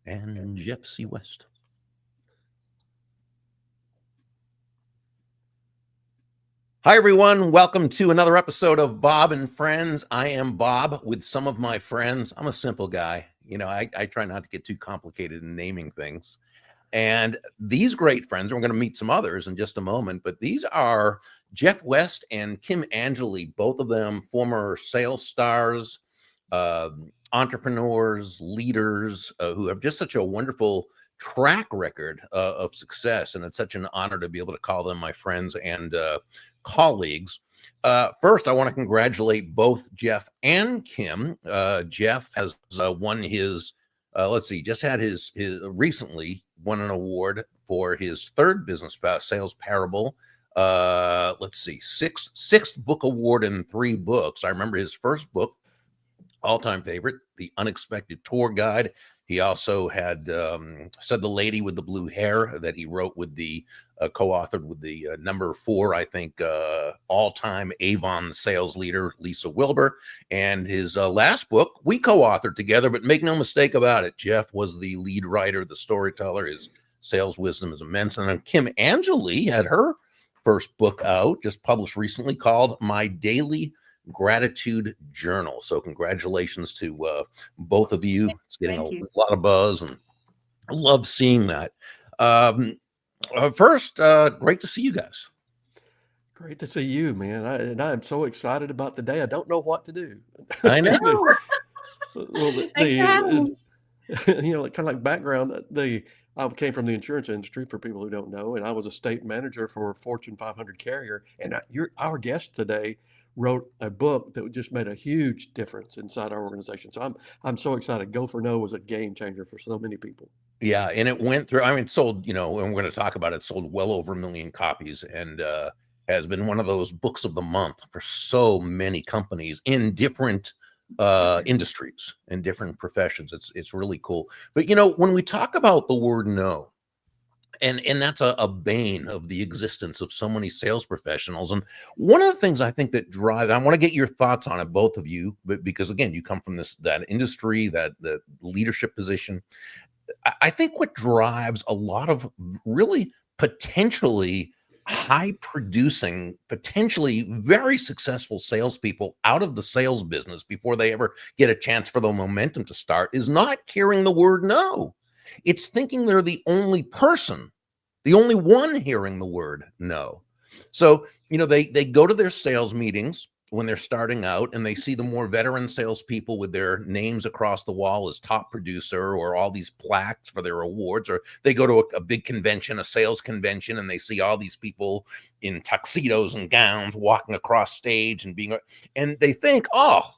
and Jeff C. West. Hi, everyone. Welcome to another episode of Bob and Friends. I am Bob with some of my friends. I'm a simple guy. I try not to get too complicated in naming things. And these great friends, we're going to meet some others in just a moment, but these are Jeff West and Kim Angeli, both of them former sales stars, entrepreneurs, leaders who have just such a wonderful track record of success. And it's such an honor to be able to call them my friends and colleagues. First, I want to congratulate both Jeff and Kim. Jeff has won his, just had his recently won an award for his third business sales parable. Sixth book award in 3 books. I remember his first book, all-time favorite, The Unexpected Tour Guide. He also had Said the Lady with the Blue Hair that he wrote with the co-authored with the number 4, I think, all-time Avon sales leader, Lisa Wilbur. And his last book, we co-authored together, but make no mistake about it, Jeff was the lead writer, the storyteller. His sales wisdom is immense. And then Kim Angeli had her first book out, just published recently, called My Daily Gratitude Journal. So congratulations to both of you. It's getting a lot of buzz, and I love seeing that. First, great to see you guys. Great to see you, man. I'm so excited about the day. I don't know what to do. I know. Kind of like background, I came from the insurance industry, for people who don't know, and I was a state manager for a Fortune 500 carrier. And our guest today wrote a book that just made a huge difference inside our organization. So I'm so excited. Go for No was a game changer for so many people. Yeah, and it went through. I mean, it sold, and we're going to talk about it. Sold well over 1 million copies, and has been one of those books of the month for so many companies in different industries and different professions. It's really cool. But when we talk about the word no, and that's a bane of the existence of so many sales professionals. And one of the things I think that drives, I want to get your thoughts on it, both of you, but because again, you come from that industry, that leadership position. I think what drives a lot of really potentially high producing, potentially very successful salespeople out of the sales business before they ever get a chance for the momentum to start is not hearing the word no. It's thinking they're the only person, the only one hearing the word no. So, they go to their sales meetings when they're starting out, and they see the more veteran salespeople with their names across the wall as top producer or all these plaques for their awards, or they go to a big convention, a sales convention, and they see all these people in tuxedos and gowns walking across stage and they think, oh,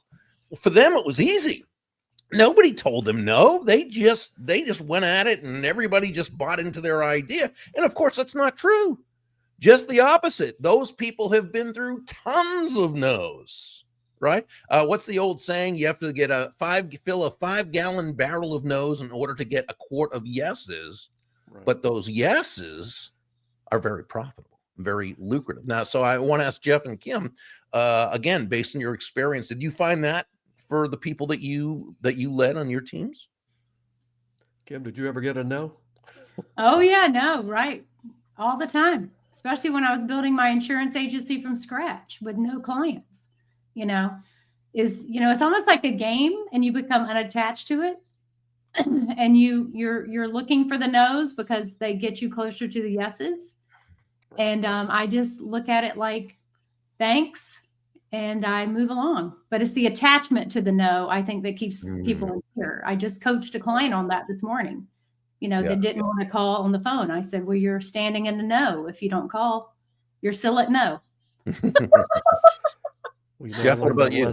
for them it was easy. Nobody told them no. They just went at it, and everybody just bought into their idea. And of course, that's not true. Just the opposite. Those people have been through tons of no's, right? What's the old saying? You have to fill a 5-gallon barrel of no's in order to get a quart of yeses. Right. But those yeses are very profitable, very lucrative. Now, so I want to ask Jeff and Kim, again, based on your experience, did you find that for the people that you led on your teams? Kim, did you ever get a no? Oh yeah, no, right. All the time, especially when I was building my insurance agency from scratch with no clients. It's almost like a game, and you become unattached to it. And you're looking for the no's because they get you closer to the yeses. And I just look at it like, thanks, and I move along. But it's the attachment to the no, I think, that keeps people in fear. I just coached a client on that this morning, that didn't want to call on the phone. I said, well, you're standing in the no. If you don't call, you're still at no. Jeff, what about you?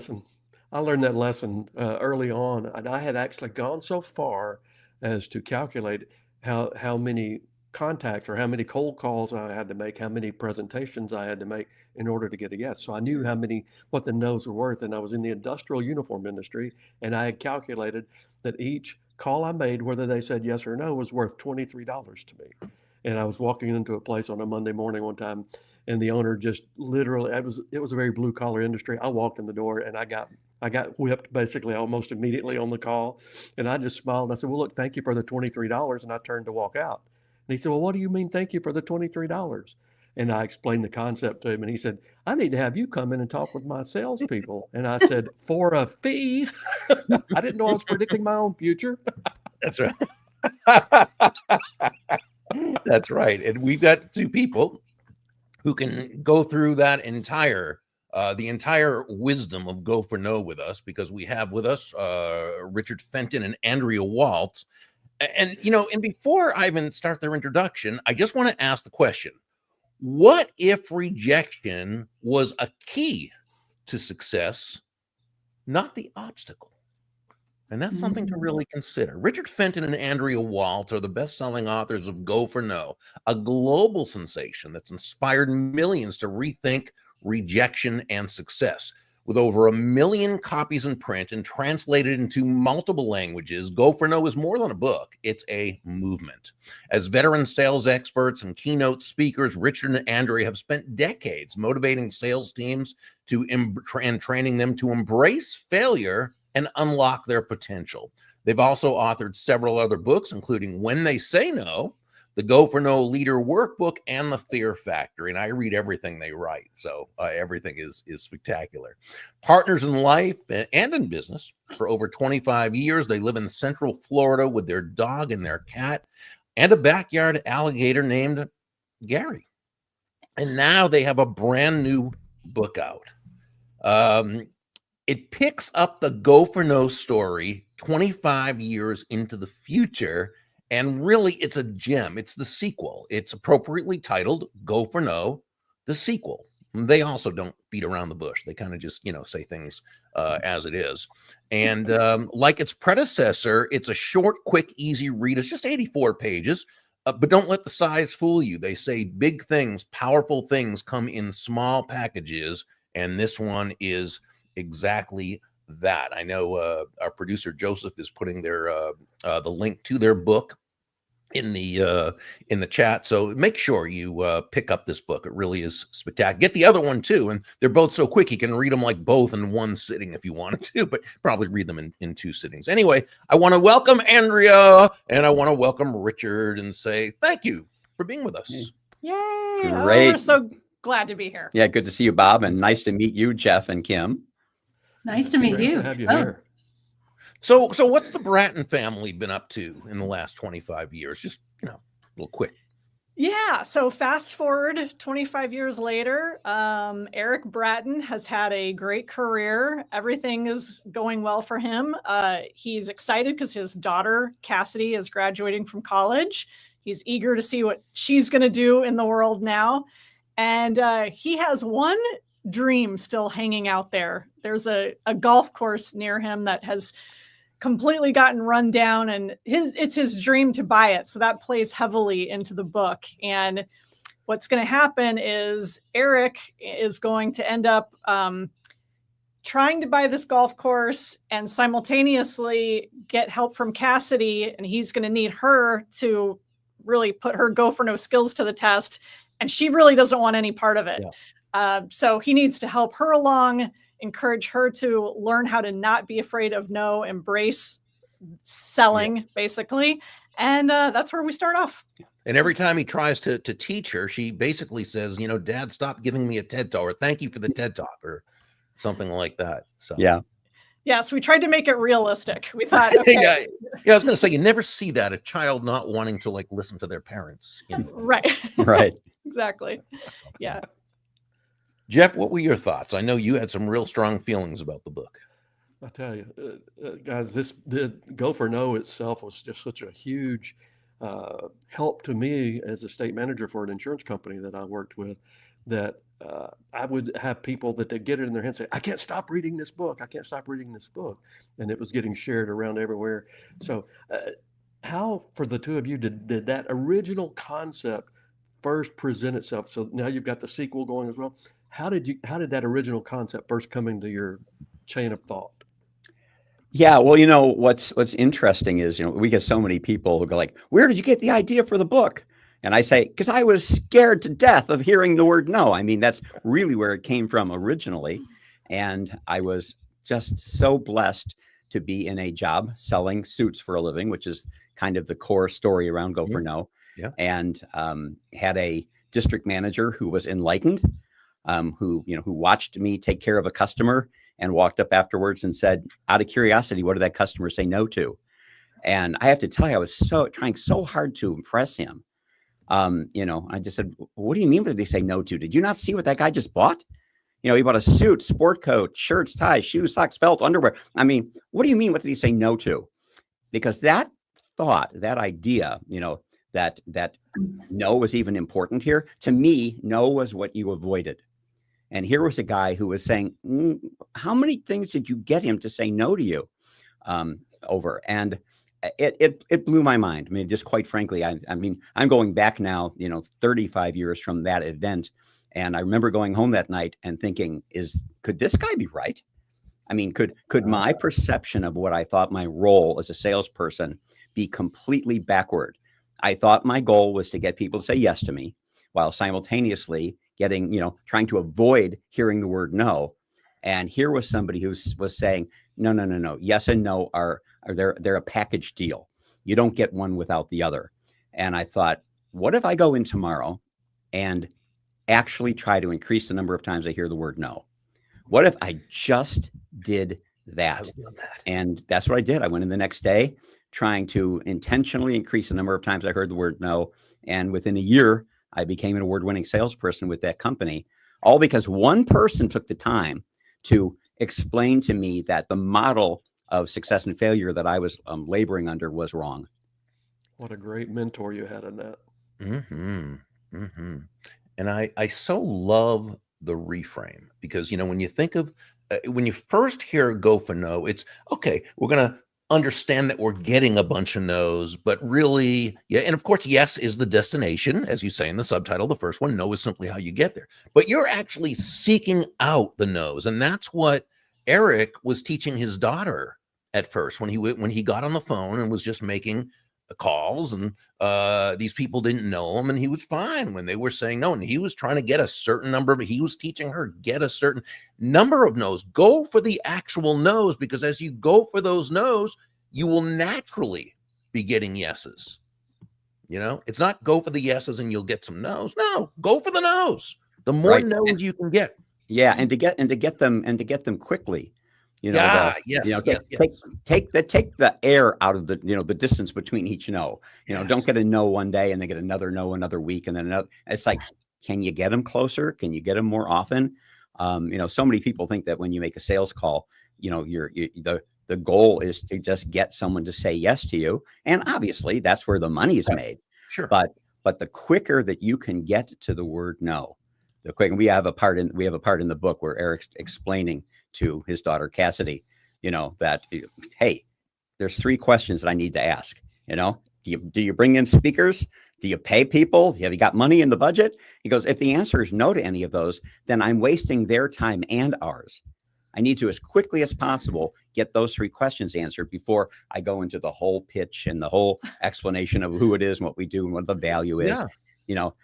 I learned that lesson early on, and I had actually gone so far as to calculate how many contacts or how many cold calls I had to make, how many presentations I had to make in order to get a yes. So I knew what the no's were worth. And I was in the industrial uniform industry, and I had calculated that each call I made, whether they said yes or no, was worth $23 to me. And I was walking into a place on a Monday morning one time, and the owner just literally, it was a very blue collar industry. I walked in the door and I got I got whipped basically almost immediately on the call. And I just smiled. And I said, well, look, thank you for the $23. And I turned to walk out. And he said, well, what do you mean, thank you for the $23? And I explained the concept to him. And he said, I need to have you come in and talk with my salespeople. And I said, for a fee? I didn't know I was predicting my own future. That's right. That's right. And we've got two people who can go through that the entire wisdom of Go for No with us, because we have with us Richard Fenton and Andrea Waltz. And, and before I even start their introduction, I just want to ask the question, what if rejection was a key to success, not the obstacle? And that's something to really consider. Richard Fenton and Andrea Waltz are the best-selling authors of Go for No, a global sensation that's inspired millions to rethink rejection and success. With over 1 million copies in print and translated into multiple languages, Go for No is more than a book. It's a movement. As veteran sales experts and keynote speakers, Richard and Andrea have spent decades motivating sales teams and training them to embrace failure and unlock their potential. They've also authored several other books, including When They Say No, the Go for No Leader Workbook, and The Fear Factor. And I read everything they write, so everything is spectacular. Partners in life and in business for over 25 years. They live in Central Florida with their dog and their cat and a backyard alligator named Gary. And now they have a brand new book out. It picks up the Go for No story 25 years into the future. And really, it's a gem. It's the sequel. It's appropriately titled Go for No, the sequel. They also don't beat around the bush. They kind of just, say things as it is. And like its predecessor, it's a short, quick, easy read. It's just 84 pages. But don't let the size fool you. They say big things, powerful things come in small packages. And this one is exactly that. I know our producer Joseph is putting the link to their book in the chat, so make sure you pick up this book. It really is spectacular. Get the other one too, and they're both so quick you can read them like both in one sitting if you wanted to, but probably read them in 2 sittings. Anyway, I want to welcome Andrea and I want to welcome Richard and say thank you for being with us. Yay! Great. Oh, we're so glad to be here. Yeah, good to see you, Bob, and nice to meet you, Jeff and Kim. Nice to meet Great you. to have you Oh, here. So what's the Bratton family been up to in the last 25 years? Just, a little quick. Yeah, so fast forward 25 years later, Eric Bratton has had a great career. Everything is going well for him. He's excited because his daughter, Cassidy, is graduating from college. He's eager to see what she's going to do in the world now. And he has one dream still hanging out there. There's a golf course near him that has completely gotten run down, and it's his dream to buy it. So that plays heavily into the book. And what's going to happen is Eric is going to end up trying to buy this golf course and simultaneously get help from Cassidy. And he's going to need her to really put her Go for No skills to the test. And she really doesn't want any part of it. Yeah. So he needs to help her along, encourage her to learn how to not be afraid of no, embrace selling, basically. And that's where we start off. And every time he tries to teach her, she basically says, Dad, stop giving me a TED Talk, or thank you for the TED Talk, or something like that. So yeah, so we tried to make it realistic. We thought, okay. Yeah, I was going to say, you never see that, a child not wanting to listen to their parents. Right. Exactly. Yeah. Jeff, what were your thoughts? I know you had some real strong feelings about the book. I tell you, guys, the Go for No itself was just such a huge help to me as a state manager for an insurance company that I worked with, that I would have people that they get it in their hand say, I can't stop reading this book. I can't stop reading this book. And it was getting shared around everywhere. So how, for the two of you, did that original concept first present itself? So now you've got the sequel going as well. How did that original concept first come into your chain of thought? Yeah, well, what's interesting is, we get so many people who go like, where did you get the idea for the book? And I say, because I was scared to death of hearing the word no. I mean, that's really where it came from originally. And I was just so blessed to be in a job selling suits for a living, which is kind of the core story around Go for No. Yeah. And had a district manager who was enlightened, who watched me take care of a customer and walked up afterwards and said, out of curiosity, what did that customer say no to? And I have to tell you, I was trying so hard to impress him. I just said, what do you mean what did they say no to? Did you not see what that guy just bought? He bought a suit, sport coat, shirts, ties, shoes, socks, belts, underwear. I mean, what do you mean? What did he say no to? Because that thought, that idea, that no was even important here. To me, no was what you avoided. And here was a guy who was saying, how many things did you get him to say no to you over? And it blew my mind. I mean, just quite frankly, I mean, I'm going back now, 35 years from that event. And I remember going home that night and thinking, could this guy be right? I mean, could my perception of what I thought my role as a salesperson be completely backward? I thought my goal was to get people to say yes to me while simultaneously trying to avoid hearing the word no. And here was somebody who was saying, no. Yes and no they're a package deal. You don't get one without the other. And I thought, what if I go in tomorrow and actually try to increase the number of times I hear the word no? What if I just did that? And that's what I did. I went in the next day trying to intentionally increase the number of times I heard the word no. And within a year, I became an award-winning salesperson with that company, all because one person took the time to explain to me that the model of success and failure that I was laboring under was wrong. What a great mentor you had in that. Mm-hmm. Mm-hmm. And I so love the reframe because, when you think of, when you first hear Go for No, it's okay, we're going to understand that we're getting a bunch of no's, but really, yeah. And of course, yes is the destination, as you say in the subtitle, the first one. No is simply how you get there, but you're actually seeking out the no's. And that's what Eric was teaching his daughter at first when he got on the phone and was just making calls, and these people didn't know him, and he was fine when they were saying no, and he was trying to get a certain number, but he was teaching her get a certain number of no's. Go for the actual no's, because as you go for those no's, you will naturally be getting yeses. It's not go for the yeses and you'll get some no's. No, go for the no's. The more no's you can get. Yeah, and to get them quickly. Take the air out of the distance between each no. Don't get a no one day and then get another no another week and then another. It's like, can you get them closer? Can you get them more often? So many people think that when you make a sales call, the goal is to just get someone to say yes to you, and obviously that's where the money is made. Sure, but the quicker that you can get to the word no, the quicker. We have a part in the book where Eric's explaining to his daughter Cassidy, that, hey, there's 3 questions that I need to ask. Do you bring in speakers? Do you pay people? Have you got money in the budget? He goes, if the answer is no to any of those, then I'm wasting their time and ours. I need to, as quickly as possible, get those 3 questions answered before I go into the whole pitch and the whole explanation of who it is and what we do and what the value is.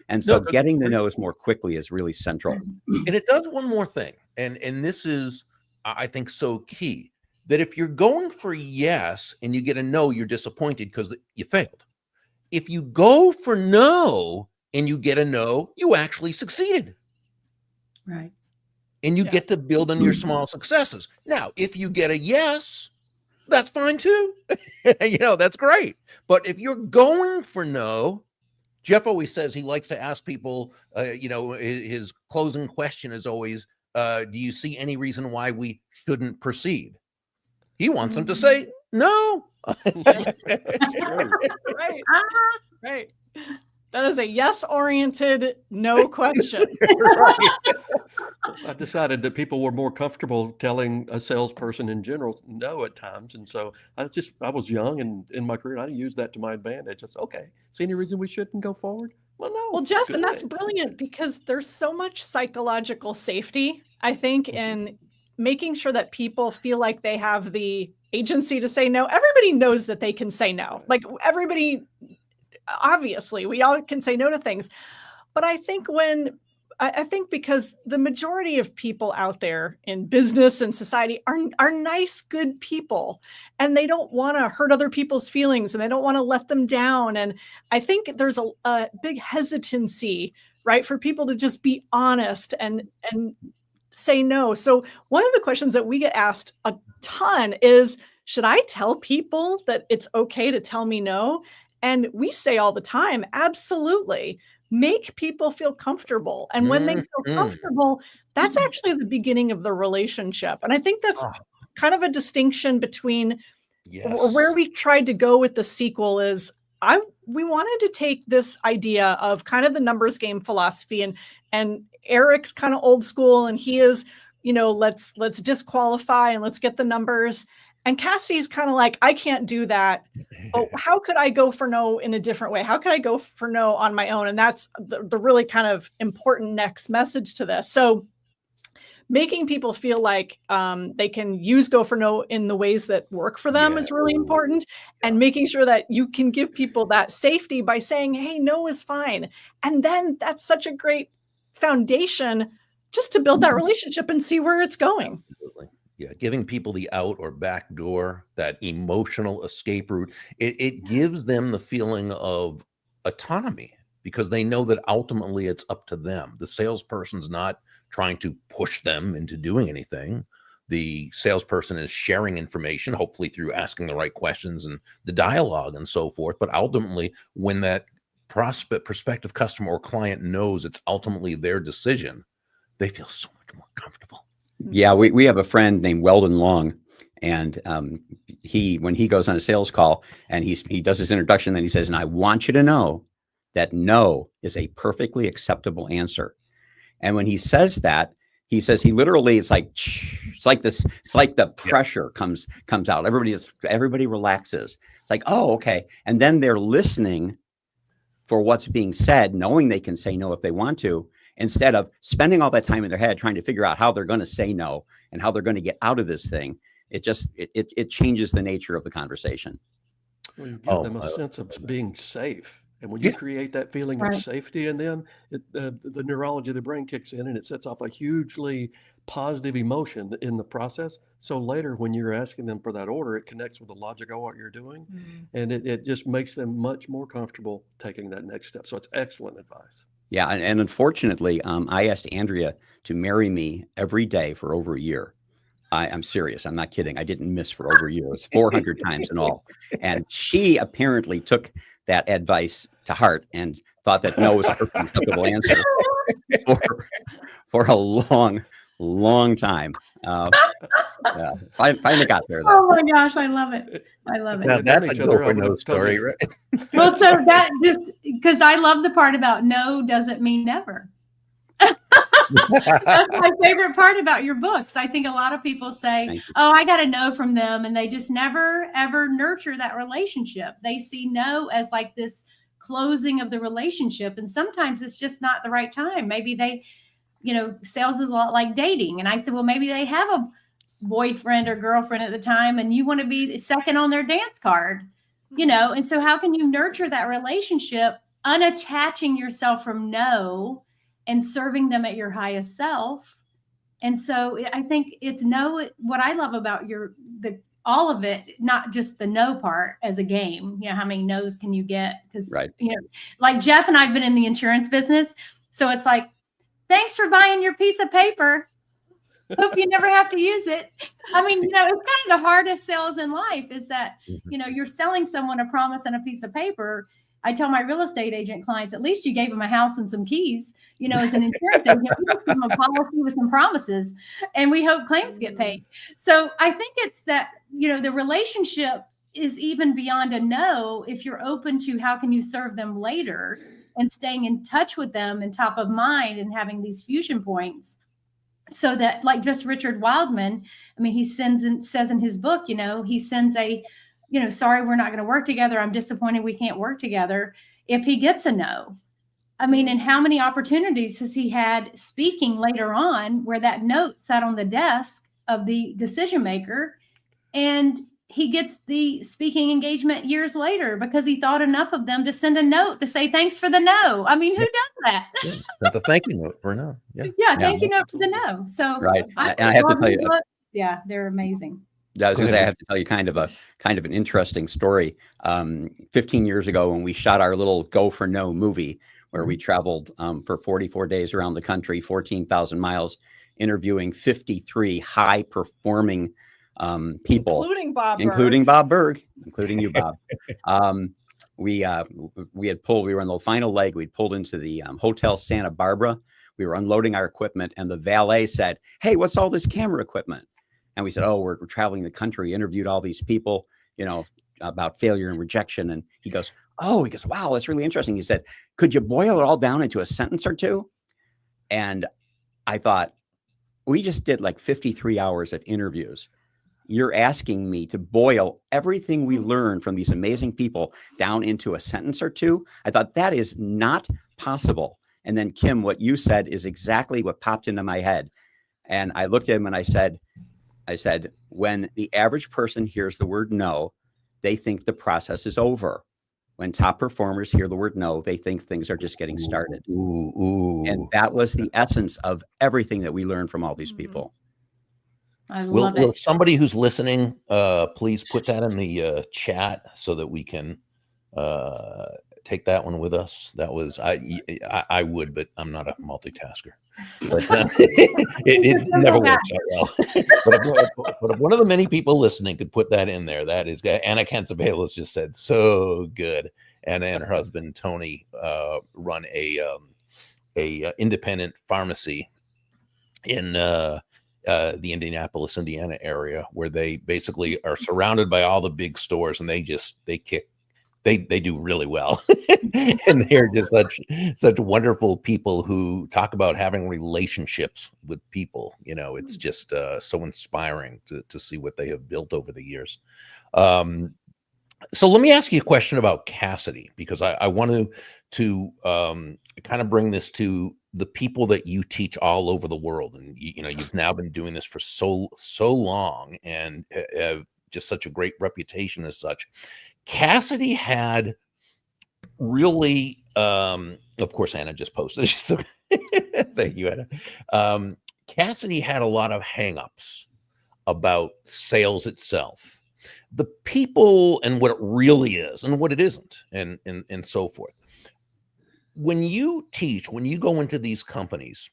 And so getting the no's more quickly is really central. And it does one more thing. And this is, I think, so key, that if you're going for yes and you get a no, you're disappointed because you failed. If you go for no and you get a no, you actually succeeded. Right. And you get to build on your small successes. Now, if you get a yes, that's fine too. That's great. But if you're going for no, Jeff always says he likes to ask people, his closing question is always, do you see any reason why we shouldn't proceed? He wants them to say no. It's true. Right. Right. That is a yes-oriented no question. Right. I decided that people were more comfortable telling a salesperson in general no at times. And so I was young and in my career, I used that to my advantage. I said, okay, see any reason we shouldn't go forward? Well, no. Well, Jeff, and good. that's brilliant because there's so much psychological safety, I think, in making sure that people feel like they have the agency to say no. Everybody knows that they can say no. Like everybody, obviously, we all can say no to things. But I think when I think because the majority of people out there in business and society are nice, good people, and they don't want to hurt other people's feelings, and they don't want to let them down. And I think there's a big hesitancy, right, for people to just be honest and say no. So one of the questions that we get asked a ton is, should I tell people that it's okay to tell me no? And we say all the time, absolutely. Make people feel comfortable. And when they feel comfortable, that's actually the beginning of the relationship. And I think that's kind of a distinction between where we tried to go with the sequel is we wanted to take this idea of kind of the numbers game philosophy, and Eric's kind of old school, and he is, let's disqualify and let's get the numbers. And Cassie's kind of like, I can't do that. Oh, how could I go for no in a different way? How could I go for no on my own? And that's the really kind of important next message to this. So making people feel like they can use go for no in the ways that work for them is really important. And making sure that you can give people that safety by saying, hey, no is fine. And then that's such a great foundation just to build that relationship and see where it's going. Absolutely. Yeah, giving people the out or back door, that emotional escape route, it gives them the feeling of autonomy because they know that ultimately it's up to them. The salesperson's not trying to push them into doing anything. The salesperson is sharing information, hopefully through asking the right questions and the dialogue and so forth. But ultimately, when that prospective customer or client knows it's ultimately their decision, they feel so much more comfortable. Yeah, we have a friend named Weldon Long, and when he goes on a sales call and he does his introduction, then he says, and I want you to know that no is a perfectly acceptable answer. And when he says that, he says he literally, it's like the pressure comes out. Everybody relaxes. It's like, oh, okay. And then they're listening for what's being said, knowing they can say no if they want to, instead of spending all that time in their head trying to figure out how they're going to say no and how they're going to get out of this thing. It changes the nature of the conversation. Well, you give them a sense of being safe. And when you create that feeling of safety in them, the neurology of the brain kicks in and it sets off a hugely positive emotion in the process. So later when you're asking them for that order, it connects with the logic of what you're doing. And it just makes them much more comfortable taking that next step. So it's excellent advice. Yeah. And unfortunately, I asked Andrea to marry me every day for over a year. I'm serious. I'm not kidding. I didn't miss for over a year. It was 400 times in all. And she apparently took that advice to heart and thought that no was a perfectly acceptable answer for a long time. Finally got there, though. Oh my gosh, I love it. I love it. Now, that's a go for no story, right? Well, so that just because I love the part about no doesn't mean never. That's my favorite part about your books. I think a lot of people say, oh, I got to know from them. And they just never, ever nurture that relationship. They see no as like this closing of the relationship. And sometimes it's just not the right time. Maybe they, sales is a lot like dating. And I said, well, maybe they have a boyfriend or girlfriend at the time and you want to be second on their dance card, and so how can you nurture that relationship unattaching yourself from no and serving them at your highest self? And so I think it's what I love about all of it, not just the no part as a game, how many no's can you get? Because, like Jeff and I've been in the insurance business. So it's like, thanks for buying your piece of paper. Hope you never have to use it. I mean, it's kind of the hardest sales in life is that, you're selling someone a promise and a piece of paper. I tell my real estate agent clients, at least you gave them a house and some keys, as an insurance agent, we give them a policy with some promises and we hope claims get paid. So I think it's that, the relationship is even beyond a no. If you're open to how can you serve them later and staying in touch with them and top of mind and having these fusion points. So that like just Richard Wildman, I mean, he says in his book, he sends a, sorry, we're not going to work together. I'm disappointed we can't work together. If he gets a no, I mean, and how many opportunities has he had speaking later on where that note sat on the desk of the decision maker and he gets the speaking engagement years later because he thought enough of them to send a note to say thanks for the no. I mean, who does that? Yeah. Sent a thank you note for no. Yeah. Yeah, Yeah. thank you note for the no. So Right. I And I have to love tell the you, book. Yeah, they're amazing. I was Go going to say, I ahead. have to tell you kind of an interesting story. 15 years ago, when we shot our little Go for No movie, where we traveled for 44 days around the country, 14,000 miles, interviewing 53 high performing people, including Bob including Berg. Bob Berg, including you, Bob. We were on the final leg. We'd pulled into the Hotel Santa Barbara. We were unloading our equipment, and the valet said, "Hey, what's all this camera equipment?" And we said, "Oh, we're traveling the country, interviewed all these people, about failure and rejection." And he goes, "Wow, that's really interesting." He said, "Could you boil it all down into a sentence or two?" And I thought, we just did like 53 hours of interviews. You're asking me to boil everything we learned from these amazing people down into a sentence or two? I thought that is not possible. And then, Kim, what you said is exactly what popped into my head. And I looked at him and I said, when the average person hears the word no, they think the process is over. When top performers hear the word no, they think things are just getting started. And that was the essence of everything that we learned from all these people. I love Will it. somebody who's listening please put that in the chat so that we can take that one with us? That was I would, but I'm not a multitasker. But it never works out well. but if one of the many people listening could put that in there, that is good. Anna Cansabelis just said so good. Anna and her husband Tony run a independent pharmacy in the Indianapolis, Indiana area, where they basically are surrounded by all the big stores, and they do really well. And they're just such wonderful people who talk about having relationships with people. It's just so inspiring to see what they have built over the years. So let me ask you a question about Cassidy, because I want to kind of bring this to the people that you teach all over the world. And you've now been doing this for so long and have just such a great reputation as such. Cassidy had really, of course, Anna just posted. So thank you, Anna. Cassidy had a lot of hangups about sales itself, the people and what it really is and what it isn't, and so forth. When you teach, when you go into these companies,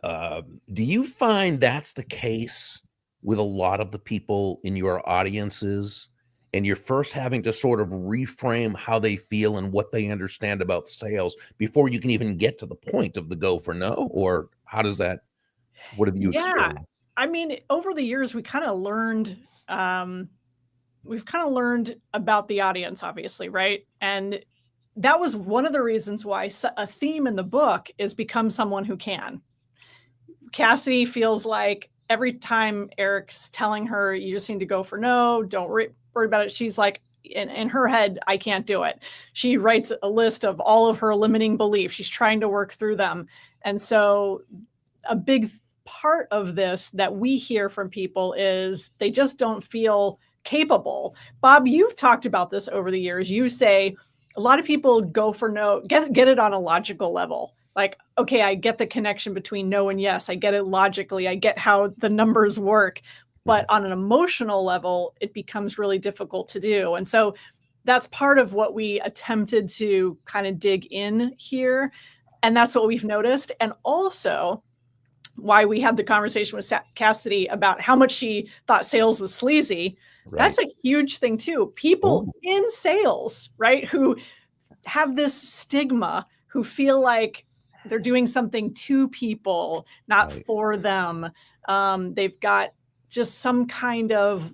do you find that's the case with a lot of the people in your audiences, and you're first having to sort of reframe how they feel and what they understand about sales before you can even get to the point of the go for no? Or how does that, what have you experienced? I mean, over the years, we've kind of learned about the audience, obviously, right? And that was one of the reasons why a theme in the book is become someone who can. Cassidy feels like every time Eric's telling her, you just need to go for no, don't worry about it. She's like, in her head, I can't do it. She writes a list of all of her limiting beliefs. She's trying to work through them. And so a big part of this that we hear from people is they just don't feel capable. Bob, you've talked about this over the years. You say a lot of people go for no, get it on a logical level. Like, okay, I get the connection between no and yes. I get it logically. I get how the numbers work. But on an emotional level, it becomes really difficult to do. And so that's part of what we attempted to kind of dig in here. And that's what we've noticed. And also why we had the conversation with Cassidy about how much she thought sales was sleazy. Right. That's a huge thing too. People in sales, right, who have this stigma, who feel like they're doing something to people, not for them. They've got just some kind of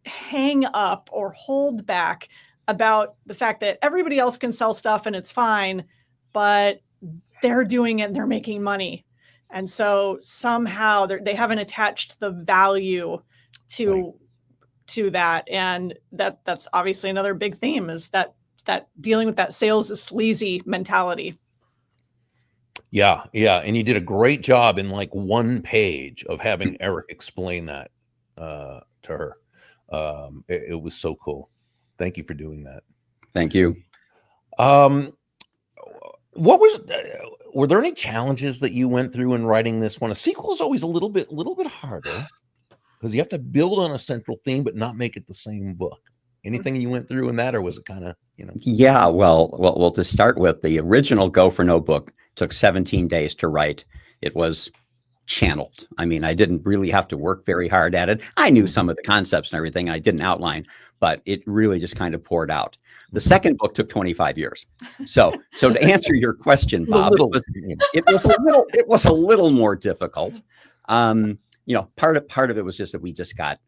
hang up or hold back about the fact that everybody else can sell stuff and it's fine, but they're doing it and they're making money. And so somehow they haven't attached the value to that. And that's obviously another big theme, is that dealing with that sales is sleazy mentality. Yeah. And you did a great job in like one page of having Eric explain that to her. It was so cool. Thank you for doing that. Thank you. What was were there any challenges that you went through in writing this one? A sequel is always a little bit harder because you have to build on a central theme but not make it the same book. Anything you went through in that, or was it kind of, Yeah, well, to start with, the original Go for No book took 17 days to write. It was channeled. I mean, I didn't really have to work very hard at it. I knew some of the concepts and everything. I didn't outline, but it really just kind of poured out. The second book took 25 years. So to answer your question, Bob, it was a little more difficult. Part of it was just that we just got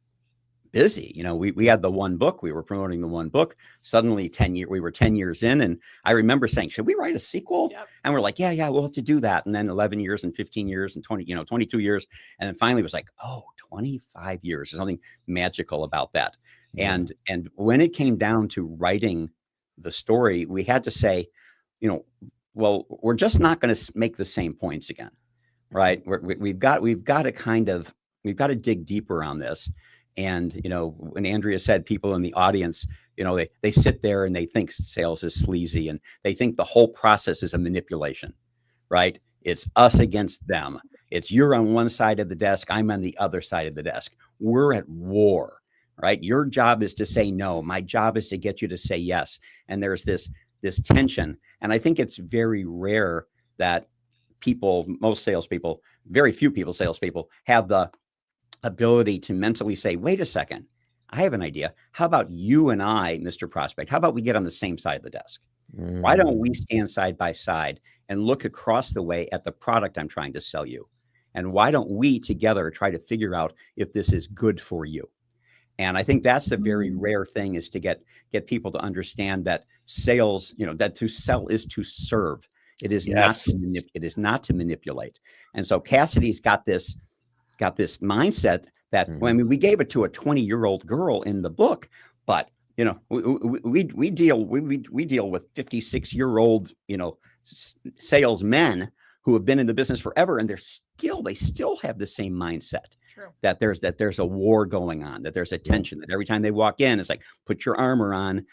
busy. We had the one book, we were promoting the one book. Suddenly we were 10 years in, and I remember saying, should we write a sequel? Yep. And we're like, yeah, we'll have to do that. And then 11 years and 15 years and 22 years. And then finally it was like, 25 years. There's something magical about that. Yeah. And when it came down to writing the story, we had to say, well, we're just not going to make the same points again, right? We've got to dig deeper on this. And, when Andrea said people in the audience, they sit there and they think sales is sleazy, and they think the whole process is a manipulation, right? It's us against them. It's you're on one side of the desk, I'm on the other side of the desk. We're at war, right? Your job is to say no. My job is to get you to say yes. And there's this tension. And I think it's very rare that most salespeople, very few salespeople have the ability to mentally say, wait a second, I have an idea. How about you and I, Mr. Prospect? How about we get on the same side of the desk? Why don't we stand side by side and look across the way at the product I'm trying to sell you? And why don't we together try to figure out if this is good for you? And I think that's the very rare thing, is to get people to understand that sales, that to sell is to serve. It is not to manipulate. And so Cassidy's got this mindset that, we gave it to a 20-year-old girl in the book, but we deal with 56-year-old salesmen who have been in the business forever, and they still have the same mindset. True. That there's a war going on, that there's a tension, that every time they walk in, it's like, put your armor on.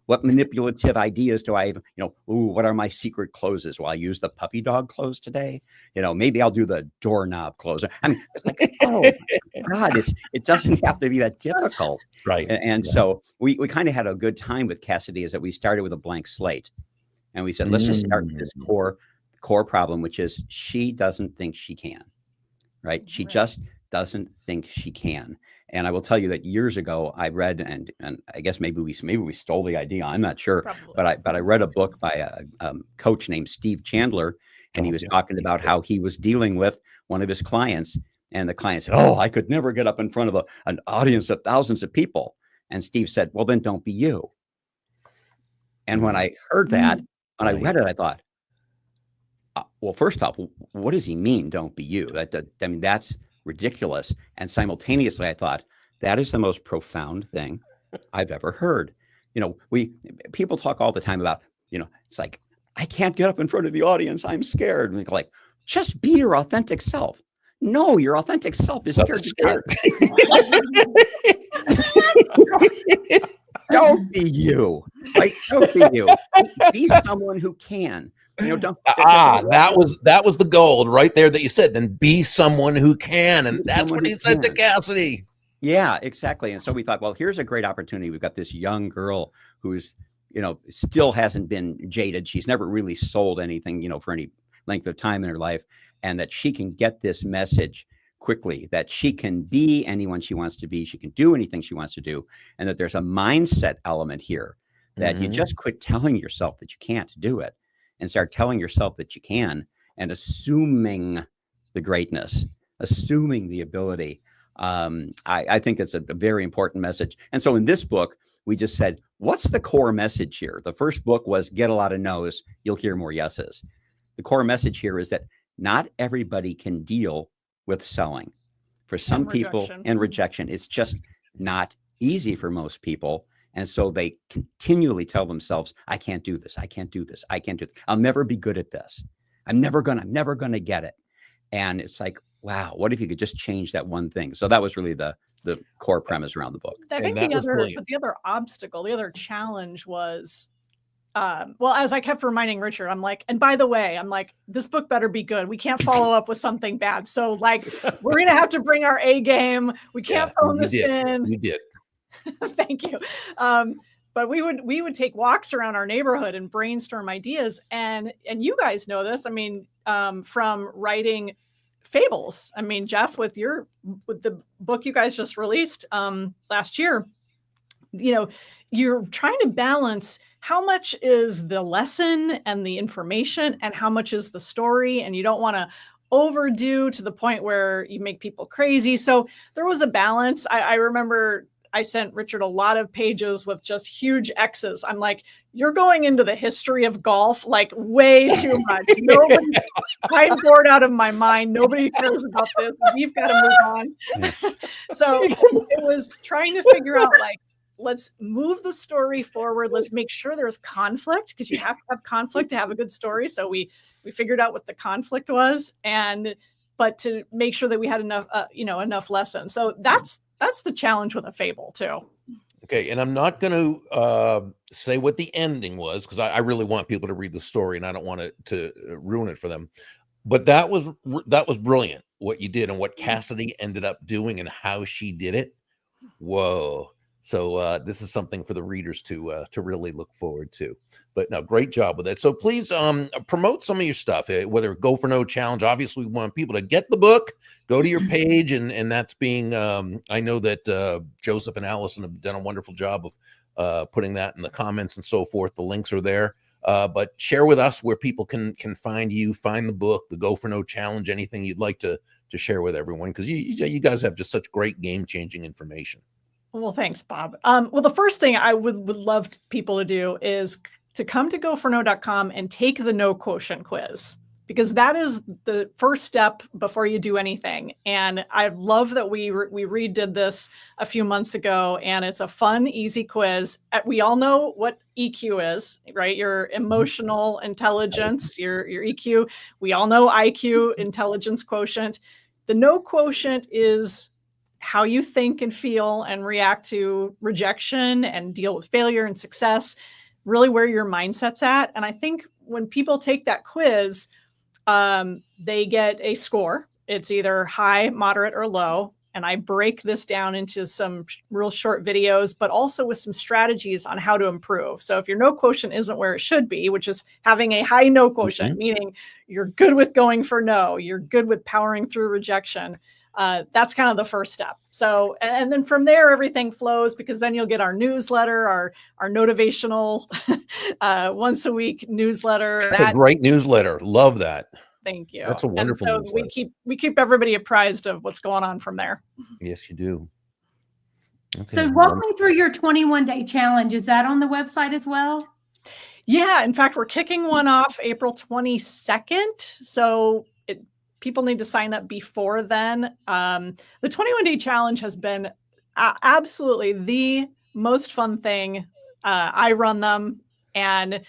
What manipulative ideas do I have? What are my secret closes? Will I use the puppy dog close today? Maybe I'll do the doorknob close. I mean, it's like, oh God, it doesn't have to be that difficult. Right. And so we kind of had a good time with Cassidy, is that we started with a blank slate, and we said, let's just start with this core problem, which is she doesn't think she can, right? She just doesn't think she can. And I will tell you that years ago I read, and I guess maybe we stole the idea, I'm not sure. Probably. But I read a book by a coach named Steve Chandler, and he was talking about how he was dealing with one of his clients, and the client said, I could never get up in front of an audience of thousands of people. And Steve said, well, then don't be you. And when I heard that, when I read it, I thought, well, first off, what does he mean, don't be you? That's ridiculous. And simultaneously, I thought, that is the most profound thing I've ever heard. People talk all the time about, it's like, I can't get up in front of the audience, I'm scared. And like, just be your authentic self. No, your authentic self is scared. Don't be you, right? Don't be you. Be someone who can. That was the gold right there that you said. Then be someone who can, and that's what he said to Cassidy. Yeah, exactly. And so we thought, well, here's a great opportunity. We've got this young girl who's, still hasn't been jaded. She's never really sold anything, for any length of time in her life, and that she can get this message quickly, that she can be anyone she wants to be. She can do anything she wants to do. And that there's a mindset element here, that you just quit telling yourself that you can't do it and start telling yourself that you can, and assuming the greatness, assuming the ability. I think it's a very important message. And so in this book, we just said, what's the core message here? The first book was get a lot of no's, you'll hear more yeses. The core message here is that not everybody can deal with selling. For some people, and rejection, it's just not easy for most people. And so they continually tell themselves, I can't do this. I can't do this. I can't do this. I'll never be good at this. I'm never gonna get it. And it's like, wow, what if you could just change that one thing? So that was really the the core premise around the book. I think that was brilliant. the other obstacle, the other challenge was, well, as I kept reminding Richard, I'm like, and by the way, I'm like, this book better be good. We can't follow up with something bad. So like, we're going to have to bring our A game. We can't phone this in. You did. Thank you. But we would take walks around our neighborhood and brainstorm ideas. And you guys know this. I mean, from writing fables. I mean, Jeff, with the book you guys just released last year, you know, you're trying to balance how much is the lesson and the information and how much is the story. And you don't want to overdo to the point where you make people crazy. So there was a balance. I remember I sent Richard a lot of pages with just huge X's. I'm like, you're going into the history of golf, like way too much. I'm bored out of my mind. Nobody cares about this. We've got to move on. So it was trying to figure out, like, let's move the story forward. Let's make sure there's conflict, because you have to have conflict to have a good story. So we figured out what the conflict was, but to make sure that we had enough, enough lessons. So that's the challenge with a fable too. Okay, and I'm not going to say what the ending was, because I really want people to read the story, and I don't want to ruin it for them. But that was brilliant what you did, and what Cassidy ended up doing, and how she did it. Whoa! So this is something for the readers to really look forward to. But no, great job with it. So please promote some of your stuff, whether Go for No Challenge. Obviously, we want people to get the book, go to your page, and that's being, I know that Joseph and Allison have done a wonderful job of putting that in the comments and so forth. The links are there. But share with us where people can find you, find the book, the Go for No Challenge, anything you'd like to share with everyone, because you guys have just such great game-changing information. Well, thanks, Bob. Well, the first thing I would love people to do is to come to goforno.com and take the no quotient quiz, because that is the first step before you do anything. And I love that we redid this a few months ago, and it's a fun, easy quiz. We all know what EQ is, right? Your emotional intelligence, your EQ. We all know IQ, intelligence quotient. The no quotient is how you think and feel and react to rejection and deal with failure and success, really where your mindset's at. And I think when people take that quiz, they get a score. It's either high, moderate, or low. And I break this down into some real short videos, but also with some strategies on how to improve. So if your no quotient isn't where it should be, which is having a high no quotient, meaning you're good with going for no, you're good with powering through rejection, that's kind of the first step. So, and then from there, everything flows, because then you'll get our newsletter, our motivational once a week newsletter. That's a great newsletter. Love that. Thank you. That's a wonderful newsletter. We keep everybody apprised of what's going on from there. Yes, you do. Okay. So walk me through your 21-day challenge. Is that on the website as well? Yeah. In fact, we're kicking one off April 22nd. So people need to sign up before then. The 21-day challenge has been absolutely the most fun thing. I run them. And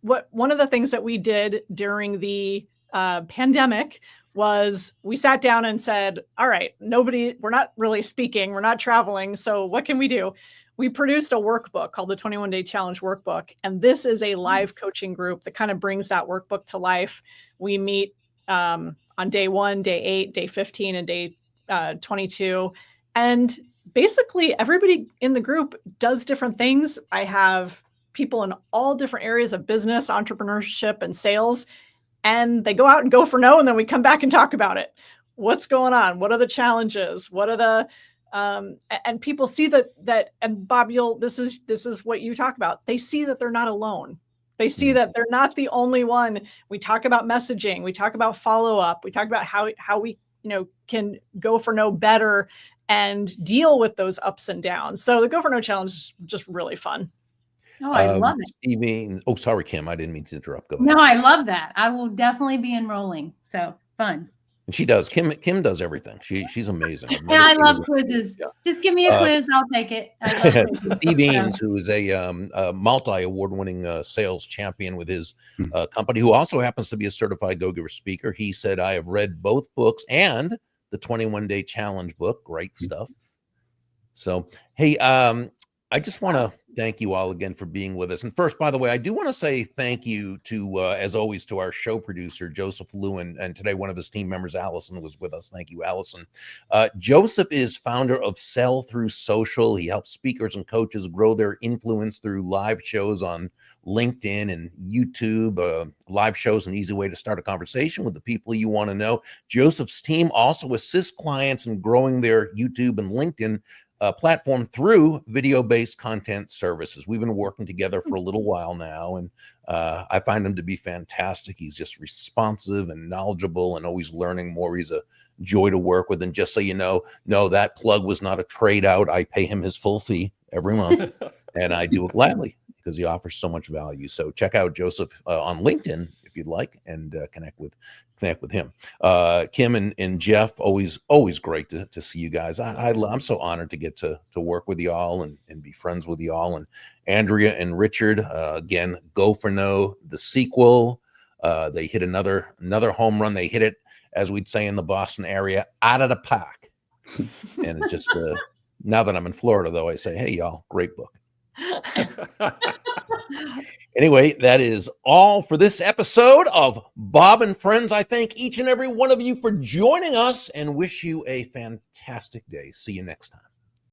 one of the things that we did during the pandemic was we sat down and said, all right, we're not really speaking, we're not traveling. So what can we do? We produced a workbook called the 21-day challenge workbook. And this is a live coaching group that kind of brings that workbook to life. We meet on day 1, day 8, day 15, and day 22. And basically everybody in the group does different things. I have people in all different areas of business, entrepreneurship, and sales, and they go out and go for no. And then we come back and talk about it. What's going on? What are the challenges? What are the, and people see that, and Bob, this is what you talk about. They see that they're not alone. They see that they're not the only one. We talk about messaging. We talk about follow-up. We talk about how we, can go for no better and deal with those ups and downs. So the Go for No challenge is just really fun. Oh, I love it. Stevie, sorry, Kim, I didn't mean to interrupt. Go ahead. No, I love that. I will definitely be enrolling. So fun. And she does. Kim does everything. She's amazing. Yeah, I love quizzes. Yeah. Just give me a quiz. I'll take it. Steve Eames, who is a multi-award-winning sales champion with his company, who also happens to be a certified go-giver speaker. He said, I have read both books and the 21-day challenge book. Great stuff. So, hey, I just want to thank you all again for being with us. And first, by the way, I do want to say thank you to, as always, to our show producer, Joseph Lewin. And today, one of his team members, Allison, was with us. Thank you, Allison. Joseph is founder of Sell Through Social. He helps speakers and coaches grow their influence through live shows on LinkedIn and YouTube. Live shows an easy way to start a conversation with the people you want to know. Joseph's team also assists clients in growing their YouTube and LinkedIn platform through video-based content services. We've been working together for a little while now, and I find him to be fantastic. He's just responsive and knowledgeable and always learning more. He's a joy to work with. And just so you know, no, that plug was not a trade out. I pay him his full fee every month, and I do it gladly because he offers so much value. So check out Joseph on LinkedIn if you'd like, and connect with him. Kim and Jeff, always great to see you guys. I'm so honored to get to work with y'all and be friends with y'all. And Andrea and Richard, again, Go for No, the sequel. They hit another home run. They hit it, as we'd say in the Boston area, out of the park. And it just now that I'm in Florida, though, I say, hey, y'all, great book. Anyway, that is all for this episode of Bob and Friends. I thank each and every one of you for joining us and wish you a fantastic day. See you next time.